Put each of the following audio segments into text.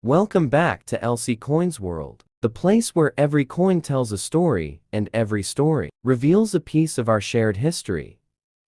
Welcome back to LC Coins World, the place where every coin tells a story and every story reveals a piece of our shared history.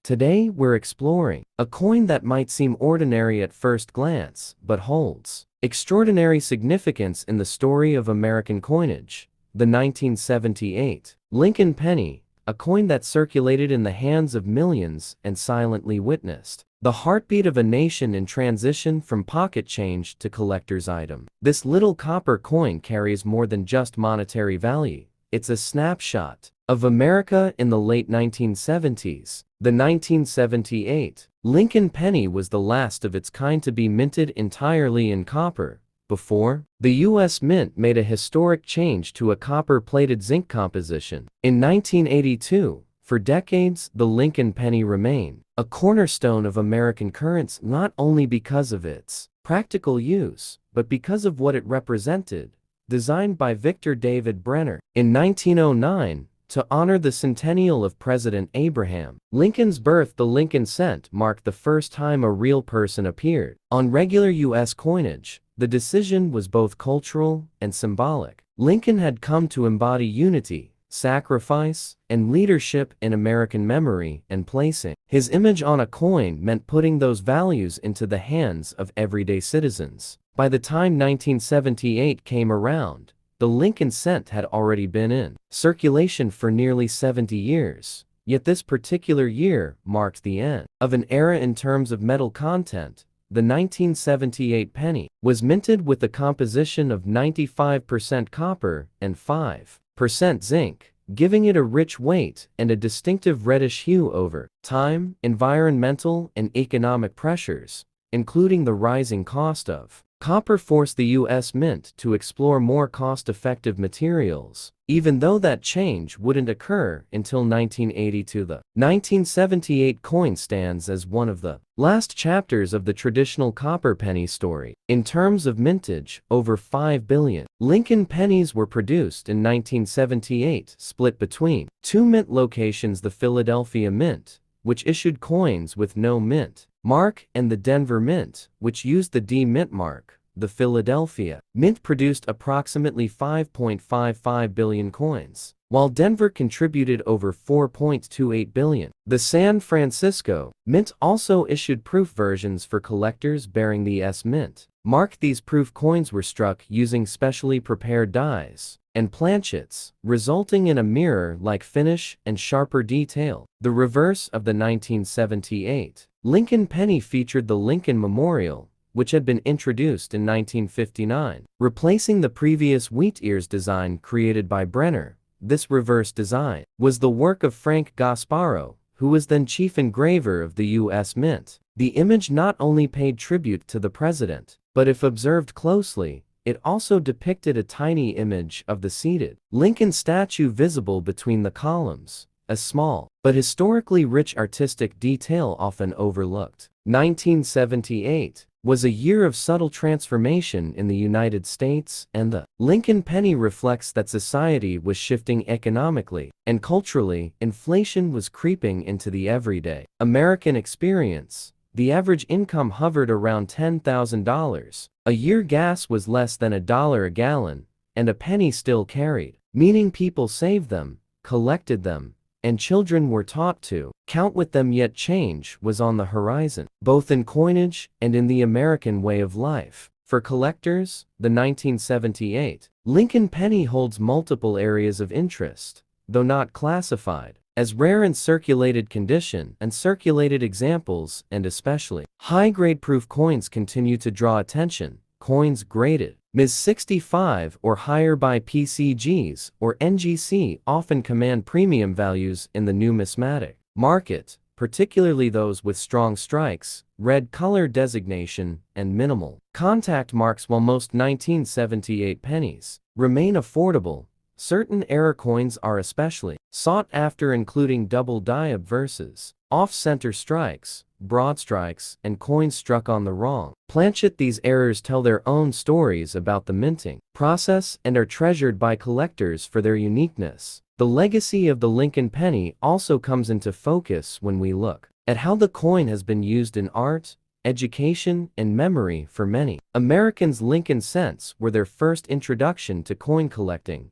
Today we're exploring a coin that might seem ordinary at first glance, but holds extraordinary significance in the story of American coinage, the 1978 Lincoln penny, a coin that circulated in the hands of millions and silently witnessed the heartbeat of a nation in transition from pocket change to collector's item. This little copper coin carries more than just monetary value. It's a snapshot of America in the late 1970s. The 1978 Lincoln penny was the last of its kind to be minted entirely in copper. Before, the U.S. Mint made a historic change to a copper-plated zinc composition. In 1982, for decades, the Lincoln penny remained a cornerstone of American currency, not only because of its practical use, but because of what it represented. Designed by Victor David Brenner in 1909, to honor the centennial of President Abraham Lincoln's birth, the Lincoln cent marked the first time a real person appeared on regular U.S. coinage. The decision was both cultural and symbolic. Lincoln had come to embody unity, sacrifice, and leadership in American memory, and placing his image on a coin meant putting those values into the hands of everyday citizens. By the time 1978 came around, the Lincoln cent had already been in circulation for nearly 70 years. Yet this particular year marked the end of an era in terms of metal content. The 1978 penny was minted with a composition of 95% copper and 5% zinc, giving it a rich weight and a distinctive reddish hue. Over time, environmental and economic pressures, including the rising cost of copper, forced the U.S. Mint to explore more cost-effective materials, even though that change wouldn't occur until 1982. The 1978 coin stands as one of the last chapters of the traditional copper penny story. In terms of mintage, over 5 billion Lincoln pennies were produced in 1978, split between two mint locations: the Philadelphia Mint, which issued coins with no mint mark, and the Denver Mint, which used the D mint mark. The Philadelphia Mint produced approximately 5.55 billion coins, while Denver contributed over 4.28 billion. The San Francisco Mint also issued proof versions for collectors bearing the S mint mark. These proof coins were struck using specially prepared dies and planchets, resulting in a mirror-like finish and sharper detail. The reverse of the 1978 Lincoln penny featured the Lincoln Memorial, which had been introduced in 1959, replacing the previous wheat ears design created by Brenner. This reverse design was the work of Frank Gasparo, who was then chief engraver of the U.S. Mint. The image not only paid tribute to the president, but if observed closely, it also depicted a tiny image of the seated Lincoln statue visible between the columns, a small but historically rich artistic detail often overlooked. 1978 was a year of subtle transformation in the United States, and the Lincoln penny reflects that society was shifting economically and culturally. Inflation was creeping into the everyday American experience. The average income hovered around $10,000 a year. Gas was less than $1 a gallon, and a penny still carried meaning. People saved them, collected them, and children were taught to count with them. Yet change was on the horizon, both in coinage and in the American way of life. For collectors, the 1978 Lincoln penny holds multiple areas of interest, though not classified as rare in circulated condition. And circulated examples, and especially high-grade proof coins, continue to draw attention. Coins graded Ms. 65 or higher by PCGs or NGC often command premium values in the numismatic market, particularly those with strong strikes, red color designation, and minimal contact marks. While most 1978 pennies remain affordable, certain error coins are especially sought after, including double die obverses, off-center strikes, broad strikes, and coins struck on the wrong planchet. These errors tell their own stories about the minting process and are treasured by collectors for their uniqueness. The legacy of the Lincoln penny also comes into focus when we look at how the coin has been used in art, education, and memory for many Americans. Lincoln cents were their first introduction to coin collecting,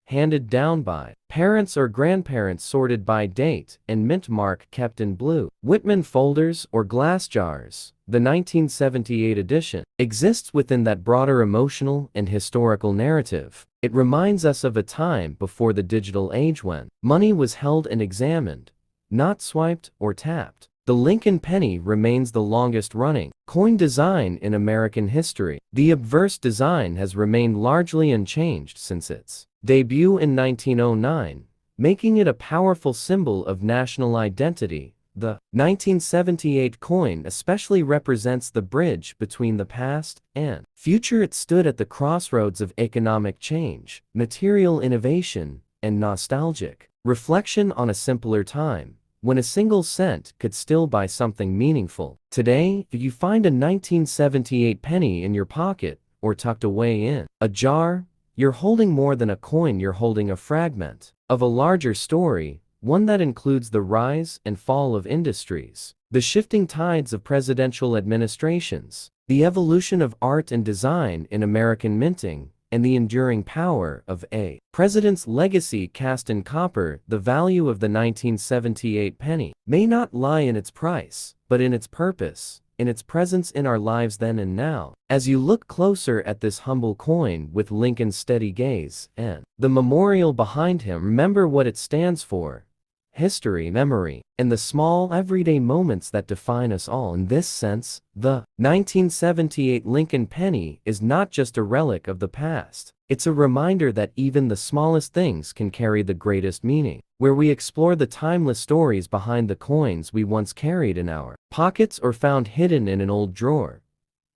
handed down by parents or grandparents, sorted by date and mint mark, kept in blue Whitman folders or glass jars. The 1978 edition exists within that broader emotional and historical narrative. It reminds us of a time before the digital age when money was held and examined, not swiped or tapped. The Lincoln penny remains the longest-running coin design in American history. The obverse design has remained largely unchanged since its debut in 1909, making it a powerful symbol of national identity. The 1978 coin especially represents the bridge between the past and future. It stood at the crossroads of economic change, material innovation, and nostalgic reflection on a simpler time, when a single cent could still buy something meaningful. Today, if you find a 1978 penny in your pocket or tucked away in a jar, you're holding more than a coin. You're holding a fragment of a larger story, one that includes the rise and fall of industries, the shifting tides of presidential administrations, the evolution of art and design in American minting, and the enduring power of a president's legacy cast in copper. The value of the 1978 penny may not lie in its price, but in its purpose, in its presence in our lives then and now. As you look closer at this humble coin with Lincoln's steady gaze and the memorial behind him, remember what it stands for: history, memory, and the small, everyday moments that define us all. In this sense, the 1978 Lincoln penny is not just a relic of the past. It's a reminder that even the smallest things can carry the greatest meaning. Where we explore the timeless stories behind the coins we once carried in our pockets or found hidden in an old drawer.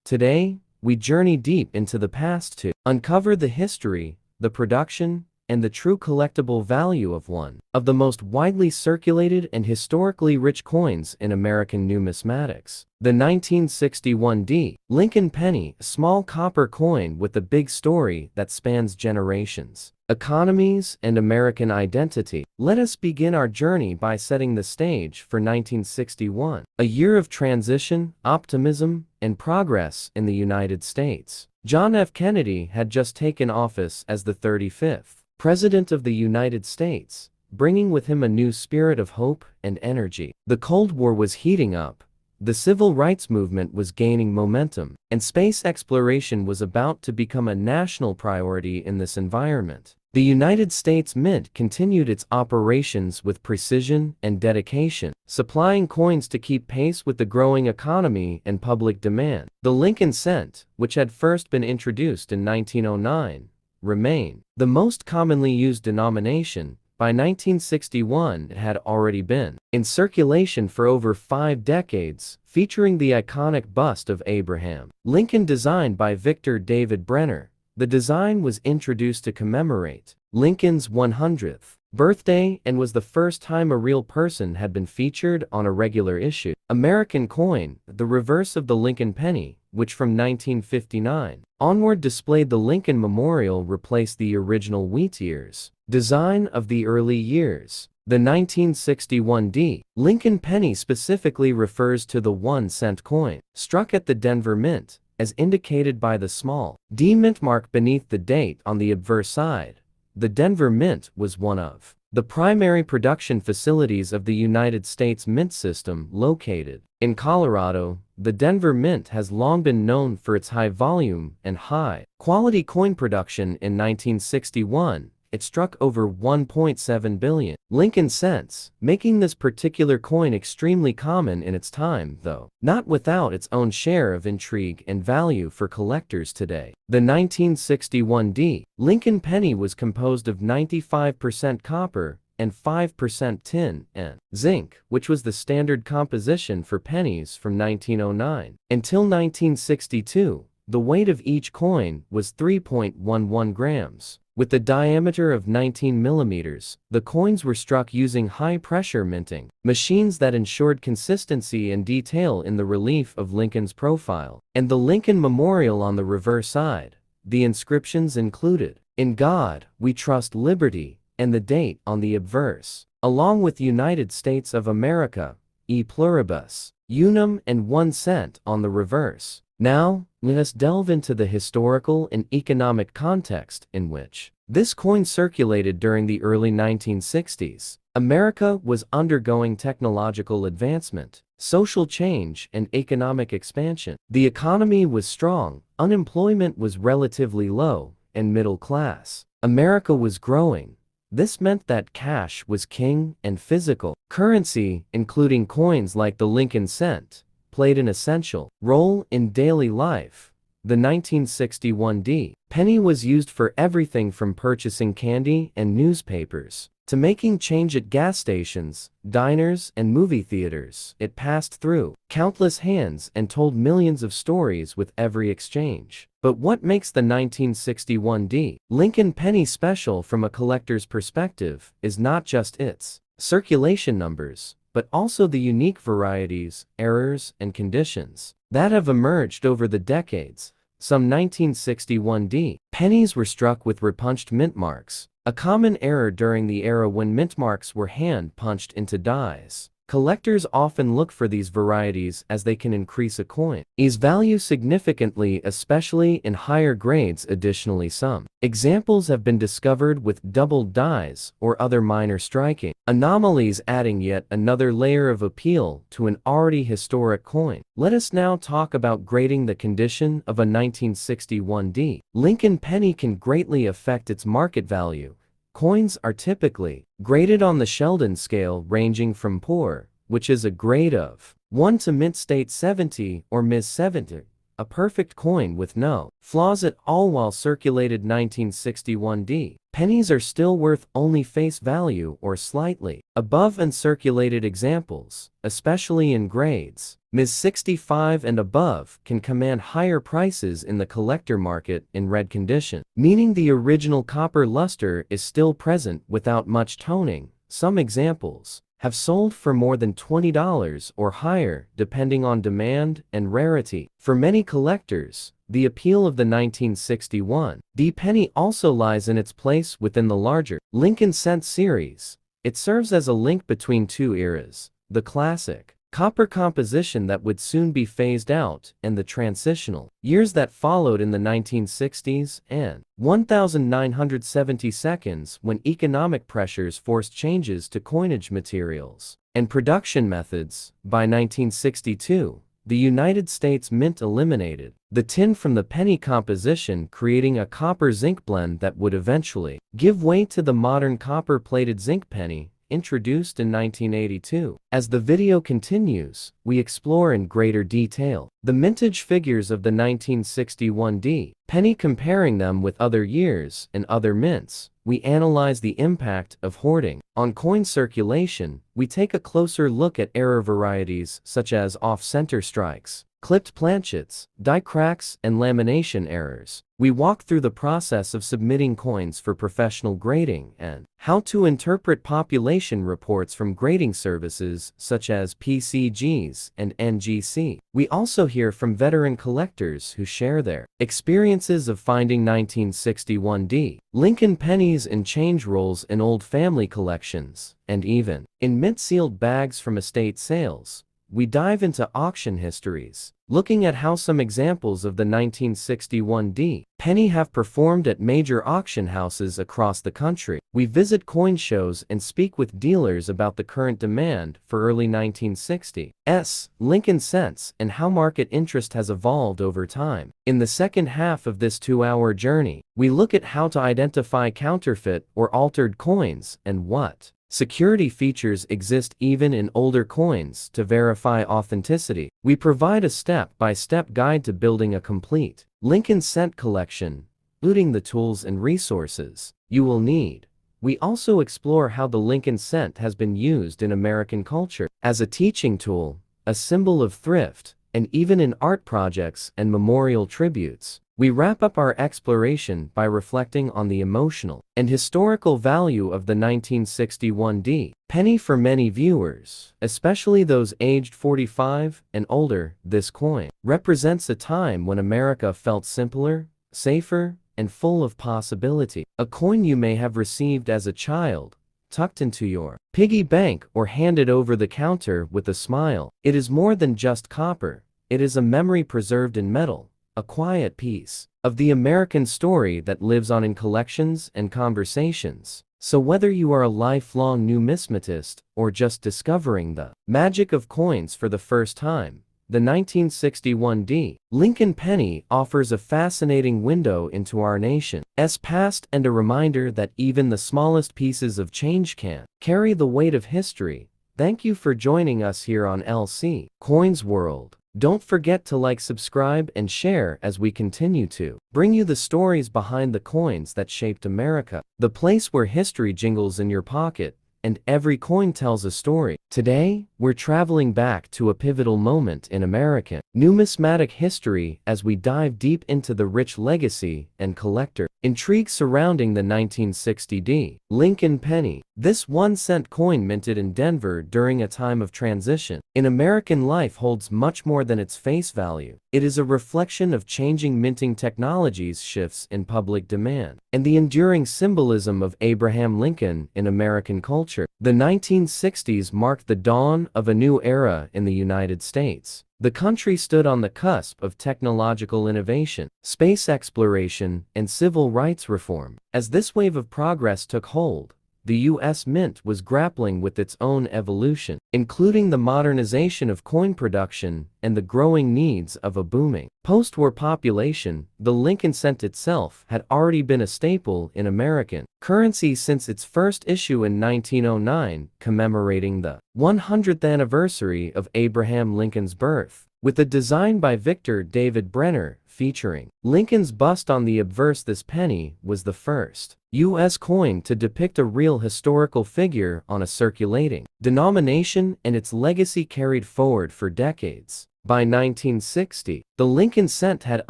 Today, we journey deep into the past to uncover the history, the production, and the true collectible value of one of the most widely circulated and historically rich coins in American numismatics. The 1961 Lincoln penny, a small copper coin with a big story that spans generations, economies, and American identity. Let us begin our journey by setting the stage for 1961, a year of transition, optimism, and progress in the United States. John F. Kennedy had just taken office as the 35th President of the United States, bringing with him a new spirit of hope and energy. The Cold War was heating up, the civil rights movement was gaining momentum, and space exploration was about to become a national priority. In this environment, the United States Mint continued its operations with precision and dedication, supplying coins to keep pace with the growing economy and public demand. The Lincoln cent, which had first been introduced in 1909, remained the most commonly used denomination. By 1961, it had already been in circulation for over 5 decades, featuring the iconic bust of Abraham Lincoln designed by Victor David Brenner. The design was introduced to commemorate Lincoln's 100th birthday and was the first time a real person had been featured on a regular issue. American coin, the reverse of the Lincoln penny, which from 1959 onward displayed the Lincoln Memorial, replaced the original wheat ears design of the early years. The 1961 Lincoln penny specifically refers to the 1-cent coin, struck at the Denver Mint, as indicated by the small D mint mark beneath the date on the obverse side. The Denver Mint was one of the primary production facilities of the United States Mint system, located in Colorado. The Denver Mint has long been known for its high volume and high-quality coin production. In 1961, it struck over 1.7 billion Lincoln cents, making this particular coin extremely common in its time, though not without its own share of intrigue and value for collectors today. The 1961 Lincoln penny was composed of 95% copper and 5% tin and zinc, which was the standard composition for pennies from 1909 until 1962. The weight of each coin was 3.11 grams. With a diameter of 19 millimeters, the coins were struck using high-pressure minting machines that ensured consistency and detail in the relief of Lincoln's profile. And the Lincoln Memorial on the reverse side. The inscriptions included, "In God We Trust Liberty," and the date on the obverse, along with United States of America. e pluribus, unum, and 1 cent on the reverse. Now, let us delve into the historical and economic context in which this coin circulated during the early 1960s. America was undergoing technological advancement, social change, and economic expansion. The economy was strong, unemployment was relatively low, and middle class America was growing. This meant that cash was king, and physical currency, including coins like the Lincoln cent, played an essential role in daily life. The 1961 penny was used for everything from purchasing candy and newspapers to making change at gas stations, diners, and movie theaters. It passed through countless hands and told millions of stories with every exchange. But what makes the 1961 Lincoln penny special from a collector's perspective is not just its circulation numbers, but also the unique varieties, errors, and conditions that have emerged over the decades. Some 1961 pennies were struck with repunched mint marks, a common error during the era when mint marks were hand-punched into dies. Collectors often look for these varieties as they can increase a coin's value significantly, especially in higher grades. Additionally, some examples have been discovered with doubled dies or other minor striking anomalies, adding yet another layer of appeal to an already historic coin. Let us now talk about grading. The condition of a 1961 Lincoln penny can greatly affect its market value. Coins are typically graded on the Sheldon scale, ranging from poor, which is a grade of 1, to mint state 70 or Ms. 70, a perfect coin with no flaws at all. While circulated 1961 pennies are still worth only face value or slightly above uncirculated examples, especially in grades Ms. 65 and above, can command higher prices in the collector market in red condition, meaning the original copper luster is still present without much toning. Some examples have sold for more than $20 or higher, depending on demand and rarity. For many collectors, the appeal of the 1961 penny also lies in its place within the larger Lincoln cent series. It serves as a link between two eras: the classic copper composition that would soon be phased out, and the transitional years that followed in the 1960s and 1972, when economic pressures forced changes to coinage materials and production methods. By 1962, the United States Mint eliminated the tin from the penny composition, creating a copper-zinc blend that would eventually give way to the modern copper-plated zinc penny, introduced in 1982. As the video continues, we explore in greater detail the mintage figures of the 1961 penny, comparing them with other years and other mints. We analyze the impact of hoarding on coin circulation. We take a closer look at error varieties such as off-center strikes, clipped planchets, die cracks, and lamination errors. We walk through the process of submitting coins for professional grading and how to interpret population reports from grading services such as PCGs and NGC. We also hear from veteran collectors who share their experiences of finding 1961 Lincoln pennies in change rolls in old family collections, and even in mint-sealed bags from estate sales. We dive into auction histories, looking at how some examples of the 1961 penny have performed at major auction houses across the country. We visit coin shows and speak with dealers about the current demand for early 1960s Lincoln cents and how market interest has evolved over time. In the second half of this 2-hour journey, we look at how to identify counterfeit or altered coins and what security features exist even in older coins to verify authenticity. We provide a step-by-step guide to building a complete Lincoln cent collection, including the tools and resources you will need. We also explore how the Lincoln cent has been used in American culture as a teaching tool, a symbol of thrift, and even in art projects and memorial tributes. We wrap up our exploration by reflecting on the emotional and historical value of the 1961 penny for many viewers, especially those aged 45 and older. This coin represents a time when America felt simpler, safer, and full of possibility. A coin you may have received as a child, tucked into your piggy bank, or handed over the counter with a smile. It is more than just copper. It is a memory preserved in metal, a quiet piece of the American story that lives on in collections and conversations. So whether you are a lifelong numismatist or just discovering the magic of coins for the first time, the 1961 D. Lincoln penny offers a fascinating window into our nation's past and a reminder that even the smallest pieces of change can carry the weight of history. Thank you for joining us here on LC Coins World. Don't forget to like, subscribe, and share as we continue to bring you the stories behind the coins that shaped America, the place where history jingles in your pocket, and every coin tells a story. Today, we're traveling back to a pivotal moment in American numismatic history as we dive deep into the rich legacy and collector intrigue surrounding the 1960 D. Lincoln penny. This 1-cent coin, minted in Denver during a time of transition in American life, holds much more than its face value. It is a reflection of changing minting technologies, shifts in public demand, and the enduring symbolism of Abraham Lincoln in American culture. The 1960s marked the dawn of a new era in the United States. The country stood on the cusp of technological innovation, space exploration, and civil rights reform. As this wave of progress took hold, the U.S. Mint was grappling with its own evolution, including the modernization of coin production and the growing needs of a booming post-war population. The Lincoln cent itself had already been a staple in American currency since its first issue in 1909, commemorating the 100th anniversary of Abraham Lincoln's birth. With a design by Victor David Brenner featuring Lincoln's bust on the obverse, this penny was the first U.S. coin to depict a real historical figure on a circulating denomination, and its legacy carried forward for decades. By 1960, the Lincoln cent had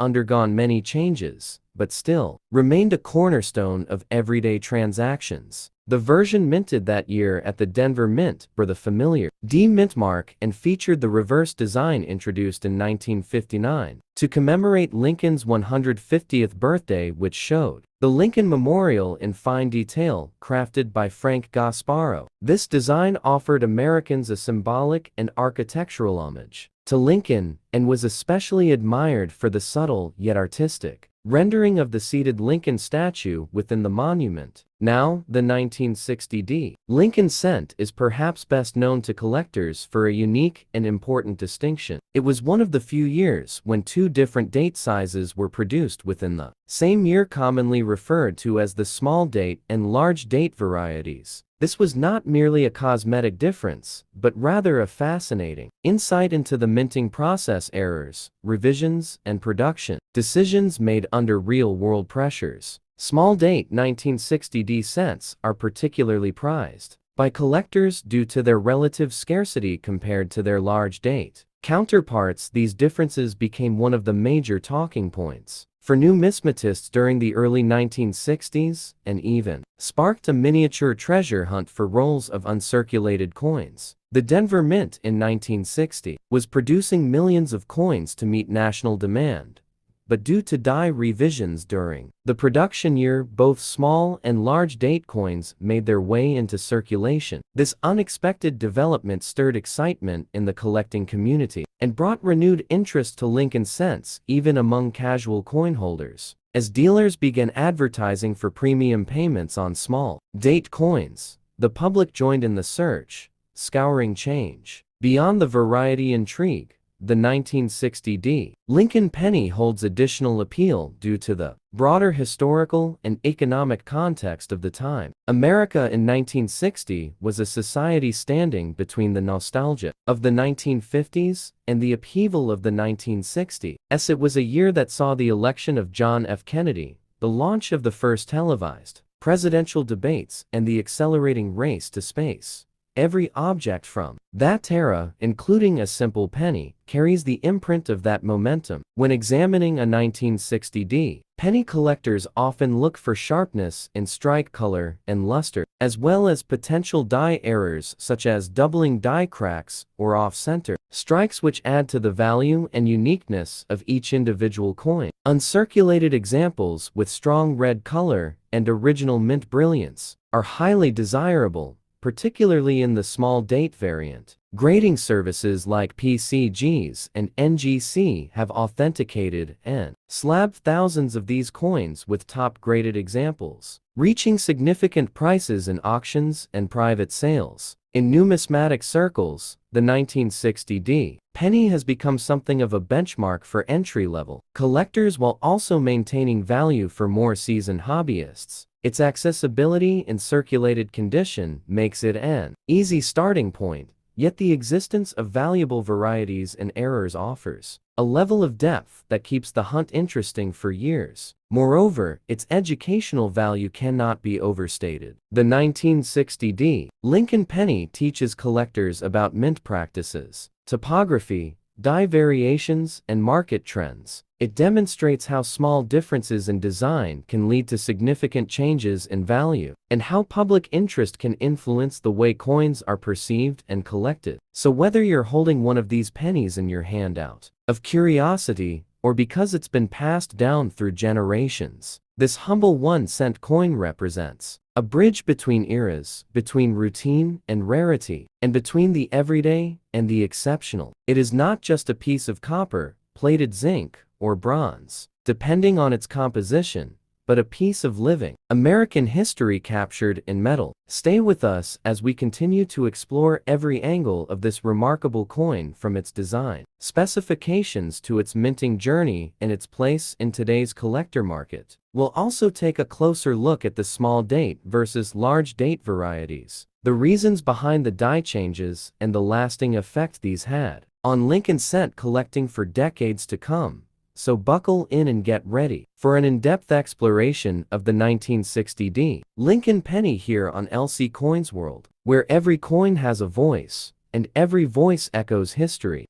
undergone many changes, but still remained a cornerstone of everyday transactions. The version minted that year at the Denver Mint bore the familiar D mint mark and featured the reverse design introduced in 1959 to commemorate Lincoln's 150th birthday, which showed the Lincoln Memorial in fine detail, crafted by Frank Gasparo. This design offered Americans a symbolic and architectural homage to Lincoln, and was especially admired for the subtle yet artistic rendering of the seated Lincoln statue within the monument. Now, the 1960 D. Lincoln cent is perhaps best known to collectors for a unique and important distinction. It was one of the few years when two different date sizes were produced within the same year, commonly referred to as the small date and large date varieties. This was not merely a cosmetic difference, but rather a fascinating insight into the minting process, errors, revisions, and production decisions made under real-world pressures. Small date 1960 D cents are particularly prized by collectors due to their relative scarcity compared to their large date counterparts. These differences became one of the major talking points for numismatists during the early 1960s, and even sparked a miniature treasure hunt for rolls of uncirculated coins. The Denver Mint in 1960 was producing millions of coins to meet national demand, but due to die revisions during the production year, both small and large date coins made their way into circulation. This unexpected development stirred excitement in the collecting community and brought renewed interest to Lincoln cents, even among casual coin holders. As dealers began advertising for premium payments on small date coins, the public joined in the search, scouring change. Beyond the variety intrigue, the 1960 D. Lincoln penny holds additional appeal due to the broader historical and economic context of the time. America in 1960 was a society standing between the nostalgia of the 1950s and the upheaval of the 1960s. It was a year that saw the election of John F. Kennedy, the launch of the first televised presidential debates, and the accelerating race to space. Every object from that era, including a simple penny, carries the imprint of that momentum. When examining a 1960 D. penny, collectors often look for sharpness in strike color and luster, as well as potential die errors such as doubling die cracks or off-center strikes, which add to the value and uniqueness of each individual coin. Uncirculated examples with strong red color and original mint brilliance are highly desirable, particularly in the small date variant. Grading services like PCGs and NGC have authenticated and slabbed thousands of these coins with top-graded examples, reaching significant prices in auctions and private sales. In numismatic circles, the 1960D penny has become something of a benchmark for entry-level collectors while also maintaining value for more seasoned hobbyists. Its accessibility in circulated condition makes it an easy starting point, yet the existence of valuable varieties and errors offers a level of depth that keeps the hunt interesting for years. Moreover, its educational value cannot be overstated. The 1960D Lincoln penny teaches collectors about mint practices, topography, die variations, and market trends. It demonstrates how small differences in design can lead to significant changes in value, and how public interest can influence the way coins are perceived and collected. So whether you're holding one of these pennies in your hand out of curiosity, or because it's been passed down through generations, this humble 1-cent coin represents a bridge between eras, between routine and rarity, and between the everyday and the exceptional. It is not just a piece of copper, plated zinc, or bronze, depending on its composition, but a piece of living American history captured in metal. Stay with us as we continue to explore every angle of this remarkable coin, from its design, specifications to its minting journey and its place in today's collector market. We'll also take a closer look at the small date versus large date varieties, the reasons behind the die changes, and the lasting effect these had on Lincoln cent collecting for decades to come. So buckle in and get ready for an in-depth exploration of the 1960D Lincoln penny here on LC Coins World, where every coin has a voice, and every voice echoes history.